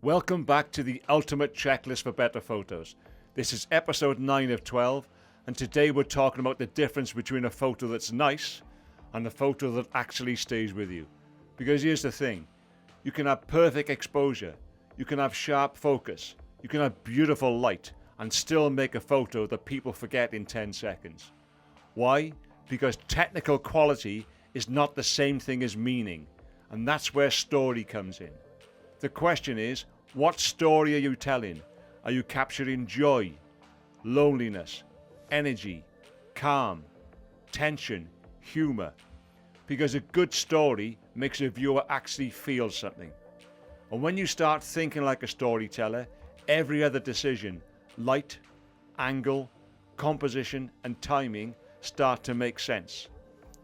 Welcome back to the ultimate checklist for better photos. This is episode 9 of 12, and today we're talking about the difference between a photo that's nice and a photo that actually stays with you. Because here's the thing, you can have perfect exposure, you can have sharp focus, you can have beautiful light, and still make a photo that people forget in 10 seconds. Why? Because technical quality is not the same thing as meaning, and that's where story comes in. The question is, what story are you telling? Are you capturing joy, loneliness, energy, calm, tension, humor? Because a good story makes a viewer actually feel something. And when you start thinking like a storyteller, every other decision, light, angle, composition, and timing start to make sense.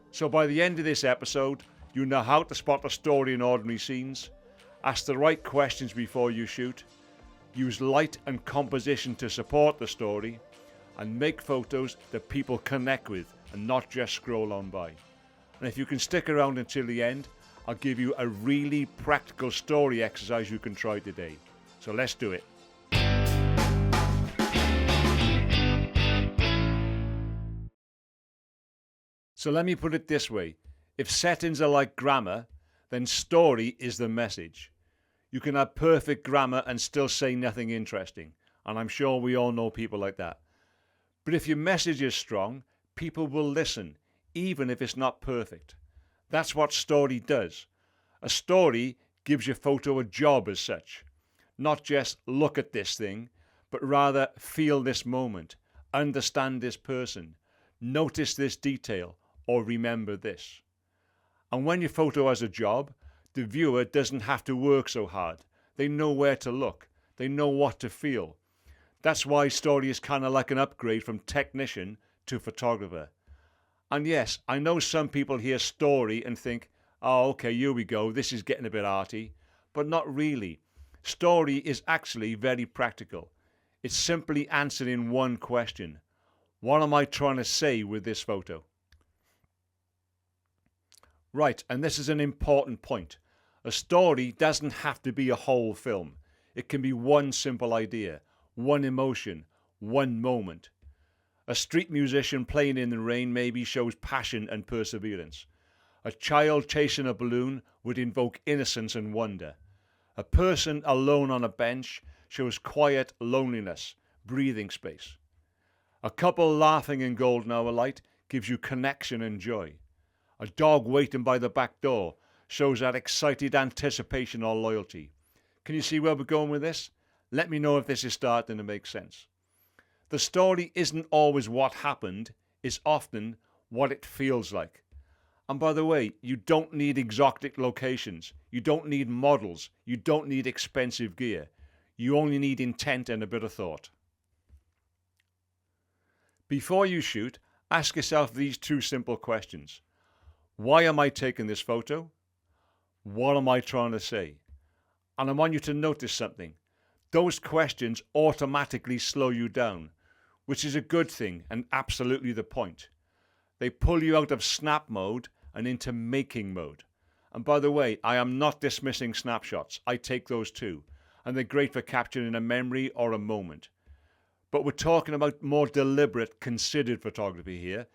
So by the end of this episode, you know how to spot a story in ordinary scenes, ask the right questions before you shoot, use light and composition to support the story, and make photos that people connect with and not just scroll on by. And if you can stick around until the end, I'll give you a really practical story exercise you can try today. So let's do it. So let me put it this way. If settings are like grammar, then story is the message. You can have perfect grammar and still say nothing interesting, and I'm sure we all know people like that. But if your message is strong, people will listen, even if it's not perfect. That's what story does. A story gives your photo a job as such. Not just look at this thing, but rather feel this moment, understand this person, notice this detail, or remember this. And when your photo has a job, the viewer doesn't have to work so hard. They know where to look. They know what to feel. That's why story is kind of like an upgrade from technician to photographer. And yes, I know some people hear story and think, oh, okay, here we go, this is getting a bit arty. But not really. Story is actually very practical. It's simply answering one question. What am I trying to say with this photo? Right, and this is an important point. A story doesn't have to be a whole film. It can be one simple idea, one emotion, one moment. A street musician playing in the rain maybe shows passion and perseverance. A child chasing a balloon would invoke innocence and wonder. A person alone on a bench shows quiet loneliness, breathing space. A couple laughing in golden hour light gives you connection and joy. A dog waiting by the back door shows that excited anticipation or loyalty. Can you see where we're going with this? Let me know if this is starting to make sense. The story isn't always what happened, it's often what it feels like. And by the way, you don't need exotic locations, you don't need models, you don't need expensive gear. You only need intent and a bit of thought. Before you shoot, ask yourself these two simple questions. Why am I taking this photo? What am I trying to say? And I want you to notice something. Those questions automatically slow you down, which is a good thing and absolutely the point. They pull you out of snap mode and into making mode. And by the way, I am not dismissing snapshots. I take those too, and they're great for capturing a memory or a moment. But we're talking about more deliberate, considered photography here.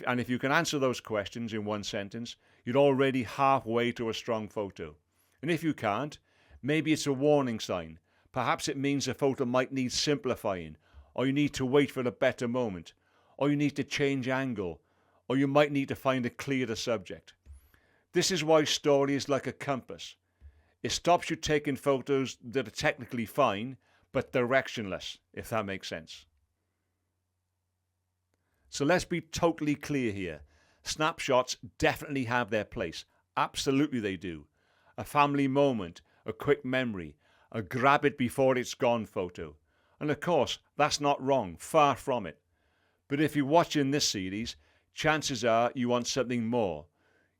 And if you can answer those questions in one sentence, you're already halfway to a strong photo. And if you can't, maybe it's a warning sign. Perhaps it means the photo might need simplifying, or you need to wait for a better moment, or you need to change angle, or you might need to find a clearer subject. This is why story is like a compass. It stops you taking photos that are technically fine, but directionless, if that makes sense. So let's be totally clear here. Snapshots definitely have their place. Absolutely they do. A family moment, a quick memory, a grab it before it's gone photo. And of course, that's not wrong, far from it. But if you're watching this series, chances are you want something more.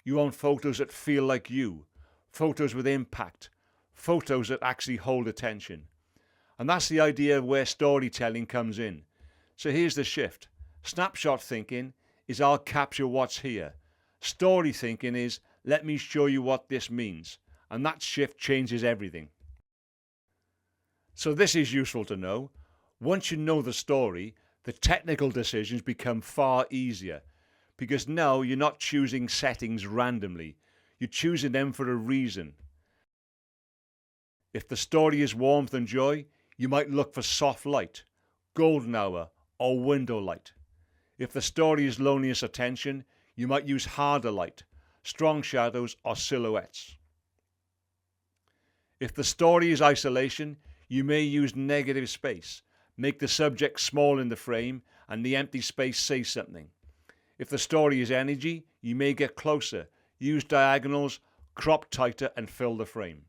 You want photos that feel like you, photos with impact, photos that actually hold attention. And that's the idea of where storytelling comes in. So here's the shift. Snapshot thinking is I'll capture what's here. Story thinking is let me show you what this means. And that shift changes everything. So this is useful to know. Once you know the story, the technical decisions become far easier because now you're not choosing settings randomly. You're choosing them for a reason. If the story is warmth and joy, you might look for soft light, golden hour, or window light. If the story is loneliness or tension, you might use harder light, strong shadows, or silhouettes. If the story is isolation, you may use negative space, make the subject small in the frame, and the empty space say something. If the story is energy, you may get closer, use diagonals, crop tighter, and fill the frame.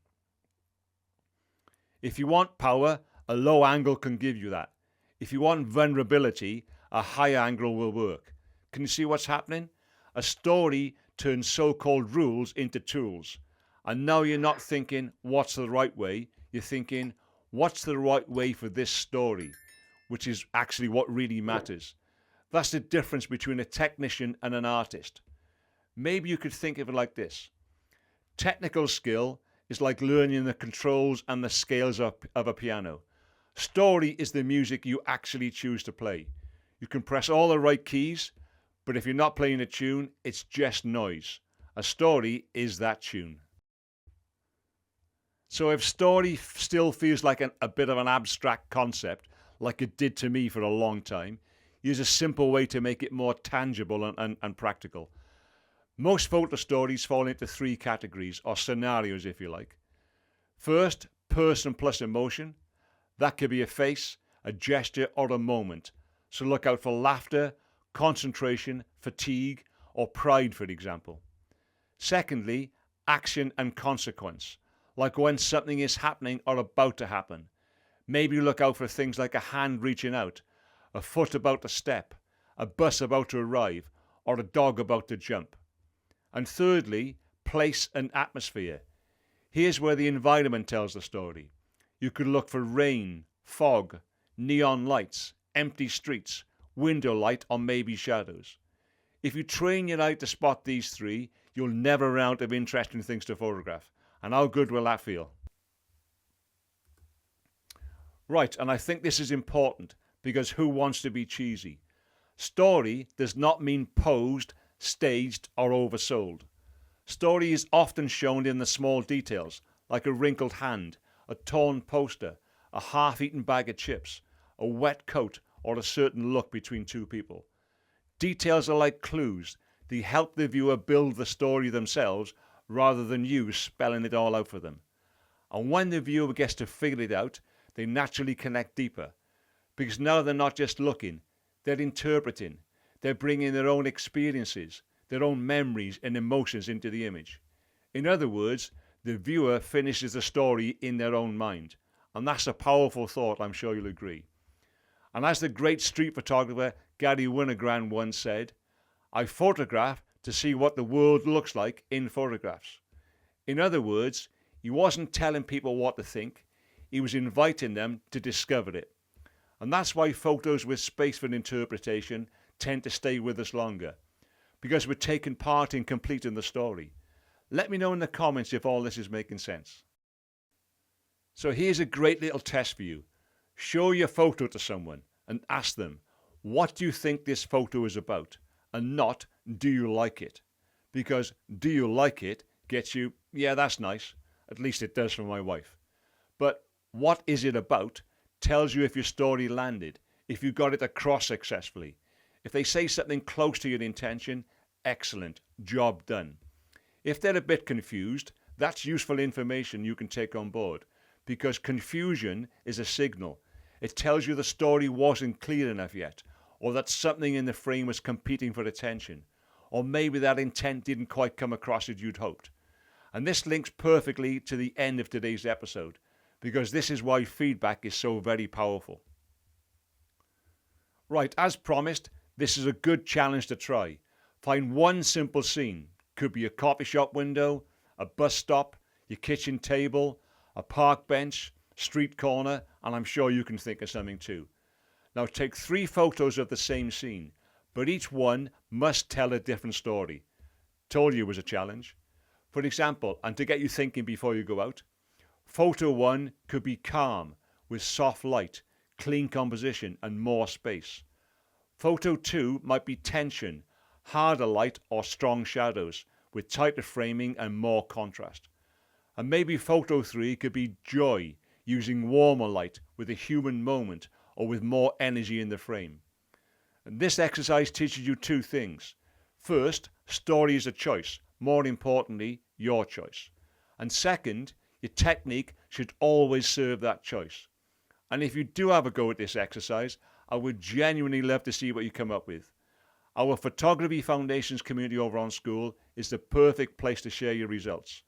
If you want power, a low angle can give you that. If you want vulnerability, a high angle will work. Can you see what's happening? A story turns so-called rules into tools. And now you're not thinking, what's the right way? You're thinking, what's the right way for this story? Which is actually what really matters. That's the difference between a technician and an artist. Maybe you could think of it like this. Technical skill is like learning the controls and the scales of a piano. Story is the music you actually choose to play. You can press all the right keys, but if you're not playing a tune, it's just noise. A story is that tune. So if story still feels like a bit of an abstract concept, like it did to me for a long time, use a simple way to make it more tangible and practical. Most photo stories fall into three categories, or scenarios if you like. First, person plus emotion. That could be a face, a gesture, or a moment. So look out for laughter, concentration, fatigue, or pride, for example. Secondly, action and consequence, like when something is happening or about to happen. Maybe look out for things like a hand reaching out, a foot about to step, a bus about to arrive, or a dog about to jump. And thirdly, place and atmosphere. Here's where the environment tells the story. You could look for rain, fog, neon lights, empty streets, window light, or maybe shadows. If you train your eye to spot these three, you'll never run out of interesting things to photograph. And how good will that feel? Right, and I think this is important because who wants to be cheesy? Story does not mean posed, staged, or oversold. Story is often shown in the small details, like a wrinkled hand, a torn poster, a half-eaten bag of chips, a wet coat, or a certain look between two people. Details are like clues. They help the viewer build the story themselves rather than you spelling it all out for them. And when the viewer gets to figure it out, they naturally connect deeper. Because now they're not just looking, they're interpreting. They're bringing their own experiences, their own memories and emotions into the image. In other words, the viewer finishes the story in their own mind. And that's a powerful thought, I'm sure you'll agree. And as the great street photographer Gary Winogrand once said, I photograph to see what the world looks like in photographs. In other words, he wasn't telling people what to think, he was inviting them to discover it. And that's why photos with space for interpretation tend to stay with us longer, because we're taking part in completing the story. Let me know in the comments if all this is making sense. So here's a great little test for you. Show your photo to someone and ask them, what do you think this photo is about? And not, do you like it? Because do you like it gets you, yeah, that's nice. At least it does for my wife. But what is it about tells you if your story landed, if you got it across successfully. If they say something close to your intention, excellent, job done. If they're a bit confused, that's useful information you can take on board, because confusion is a signal. It tells you the story wasn't clear enough yet, or that something in the frame was competing for attention, or maybe that intent didn't quite come across as you'd hoped. And this links perfectly to the end of today's episode, because this is why feedback is so very powerful. Right, as promised, this is a good challenge to try. Find one simple scene. Could be a coffee shop window, a bus stop, your kitchen table, a park bench, street corner, and I'm sure you can think of something too. Now take 3 photos of the same scene, but each one must tell a different story. Told you it was a challenge. For example, and to get you thinking before you go out, photo 1 could be calm, with soft light, clean composition and more space. Photo 2 might be tension, harder light or strong shadows with tighter framing and more contrast. And maybe photo 3 could be joy, using warmer light with a human moment or with more energy in the frame. And this exercise teaches you two things. First, story is a choice. More importantly, your choice. And second, your technique should always serve that choice. And if you do have a go at this exercise, I would genuinely love to see what you come up with. Our Photography Foundations community over on School is the perfect place to share your results.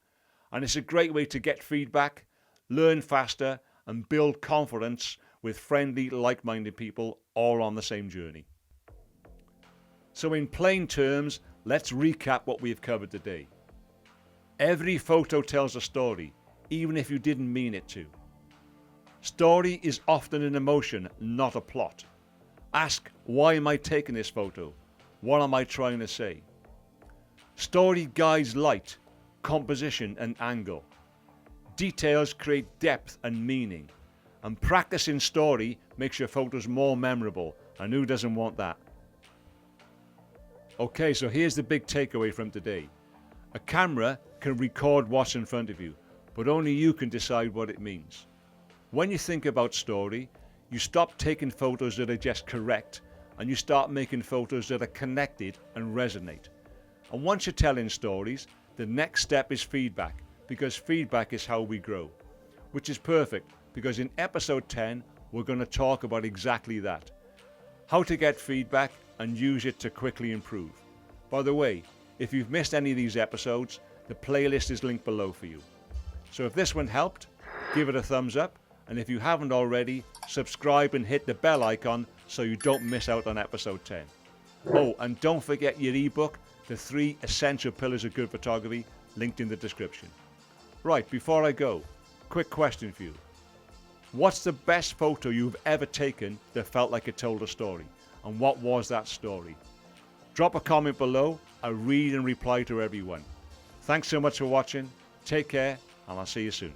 And it's a great way to get feedback, learn faster, and build confidence with friendly, like-minded people all on the same journey. So in plain terms, let's recap what we've covered today. Every photo tells a story, even if you didn't mean it to. Story is often an emotion, not a plot. Ask, why am I taking this photo? What am I trying to say? Story guides light, composition and angle. Details create depth and meaning. And practicing story makes your photos more memorable, and who doesn't want that? Okay, so here's the big takeaway from today. A camera can record what's in front of you, but only you can decide what it means. When you think about story, you stop taking photos that are just correct, and you start making photos that are connected and resonate. And once you're telling stories, the next step is feedback, because feedback is how we grow. Which is perfect, because in episode 10, we're going to talk about exactly that. How to get feedback and use it to quickly improve. By the way, if you've missed any of these episodes, the playlist is linked below for you. So if this one helped, give it a thumbs up, and if you haven't already, subscribe and hit the bell icon so you don't miss out on episode 10. Oh, and don't forget your ebook, The 3 Essential Pillars of Good Photography, linked in the description. Right, before I go, quick question for you. What's the best photo you've ever taken that felt like it told a story? And what was that story? Drop a comment below. I read and reply to everyone. Thanks so much for watching. Take care, and I'll see you soon.